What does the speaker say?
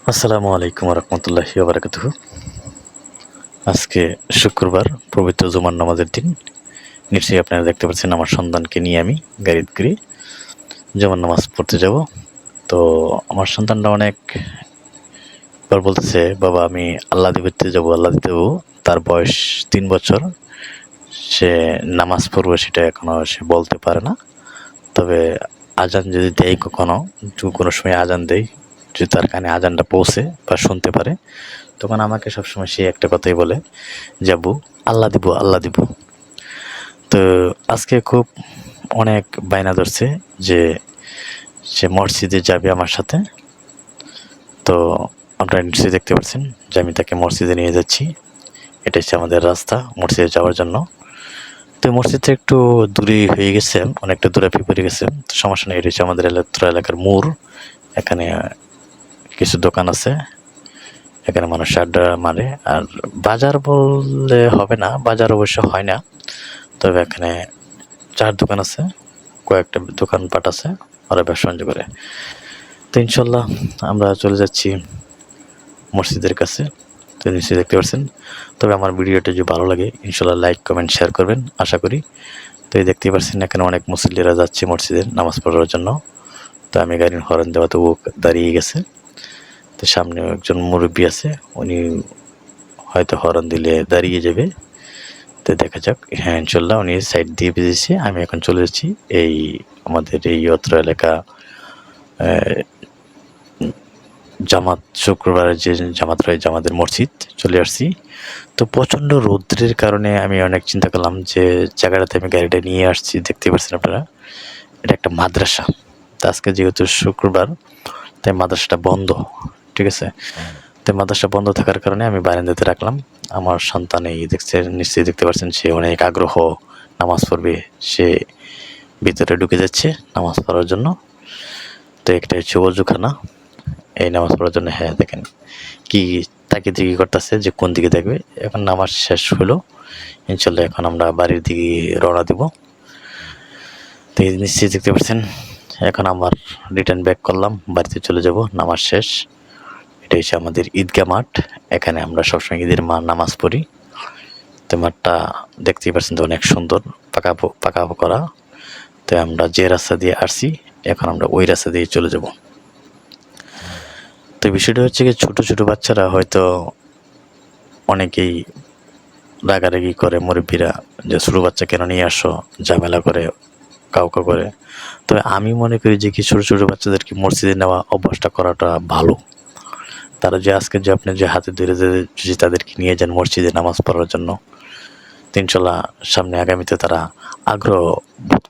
আসসালামু আলাইকুম রহমতুল্লাহি ওবরাকাতুহু। আজকে শুক্রবার, পবিত্র জুমার নামাজের দিন। নিশ্চয়ই আপনারা দেখতে পাচ্ছেন আমার সন্তানকে নিয়ে আমি গাড়িতে করে জুমার নামাজ পড়তে যাব। তো আমার সন্তানটা অনেকবার বলতেছে, বাবা আমি আল্লাহ দিতে যাবো, আল্লাহ দিতে যাবো। তার বয়স 3 বছর। সে নামাজ পড়বে সেটা এখনো সে বলতে পারে না। তবে আজান যদি দেয় কখনো, কোনো সময় আজান দেয়, যদি তার কানে আজানটা পৌঁছে বা শুনতে পারে, তখন আমাকে সবসময় সে একটা কথাই বলে, যাবো আল্লাহ দিব, আল্লাহ দিব। তো আজকে খুব অনেক বায়না ধরছে যে সে মসজিদে যাবে আমার সাথে। তো আপনারা নিশ্চয়ই দেখতে পাচ্ছেন যে আমি তাকে মসজিদে নিয়ে যাচ্ছি। এটা হচ্ছে আমাদের রাস্তা মসজিদে যাওয়ার জন্য। তো মসজিদটা একটু দূরে হয়ে গেছে, অনেকটা দূরে পড়ে গেছে। তো সমস্যা নেই, এটা হচ্ছে আমাদের এলাকার মোড়। এখানে কিছু দোকান আছে, এখানে মানুষ আড্ডা মারে। আর বাজার বললে হবে না, বাজার অবশ্য হয় না। তবে এখানে চার দোকান আছে, কয়েকটা দোকানপাট আছে, ওরা ব্যবসা বাণিজ্য করে। তো ইনশাল্লাহ আমরা চলে যাচ্ছি মসজিদের কাছে। তো নিশ্চয়ই দেখতে পাচ্ছেন। তবে আমার ভিডিওটা যদি ভালো লাগে ইনশাল্লাহ লাইক কমেন্ট শেয়ার করবেন আশা করি। তো এই দেখতেই পাচ্ছেন এখানে অনেক মুসল্লিরা যাচ্ছে মসজিদে নামাজ পড়ার জন্য। তো আমি গাড়ির হর্ন দেওয়া তো ও দাঁড়িয়ে গেছে। তো সামনে একজন মুরব্বী আছে, উনি হয়তো হর্ন দিলে দাঁড়িয়ে যাবে। তো দেখা যাক। হ্যাঁ, ইনশাল্লাহ উনি সাইড দিয়ে বেরিয়েছে। আমি এখন চলে যাচ্ছি এই আমাদের এই অত্র এলাকা জামাত, শুক্রবারের যে জামাত রয়েছে আমাদের মসজিদ, চলে আসছি। তো প্রচণ্ড রৌদ্রের কারণে আমি অনেক চিন্তা করলাম যে জায়গাটাতে আমি গাড়িটা নিয়ে আসছি। দেখতে পাচ্ছেন আপনারা, এটা একটা মাদ্রাসা। তো আজকে যেহেতু শুক্রবার, তাই মাদ্রাসাটা বন্ধ, ঠিক আছে। তো মাদ্রাসা বন্ধ থাকার কারণে আমি বারান্দাতে রাখলাম। আমার সন্তান এই নিশ্চয়ই দেখতে পাচ্ছেন, সে অনেক আগ্রহ নামাজ পড়বে। সে ভিতরে ঢুকে যাচ্ছে নামাজ পড়ার জন্য। তো একটা হচ্ছে ওযুখানা, এই নামাজ পড়ার জন্য। হ্যাঁ, দেখেন কি তাকিয়ে দিকে করতেছে যে কোন দিকে দেখবে। এখন নামাজ শেষ হলো, ইনশাল্লাহ এখন আমরা বাড়ির দিকে রওনা দিব। তো এই নিশ্চয়ই দেখতে পাচ্ছেন, এখন আমার রিটার্ন ব্যাক করলাম, বাড়িতে চলে যাব নামাজ শেষ। এটা হচ্ছে আমাদের ঈদগাহ মাঠ, এখানে আমরা সবসময় ঈদের নামাজ পড়ি। তো মাঠটা দেখতেই পাচ্ছেন তো অনেক সুন্দর, পাকা করা। তো আমরা যে রাস্তা দিয়ে আসছি এখন আমরা ওই রাস্তা দিয়ে চলে যাব। তো বিষয়টা হচ্ছে কি, ছোটো ছোটো বাচ্চারা হয়তো অনেকেই রাগারাগি করে মুরব্বীরা, যে ছোটো বাচ্চা কেন নিয়ে আসো, ঝামেলা করে, কাউকে করে। তবে আমি মনে করি যে কি ছোটো ছোটো বাচ্চাদেরকে মসজিদে নেওয়া অভ্যাসটা করাটা ভালো। তারা যে আজকে যে আপনি যে হাতে ধরে যদি তাদেরকে নিয়ে যান মসজিদে নামাজ পড়ার জন্য, তো ইনশাল্লাহ সামনে আগামীতে তারা আগ্রহ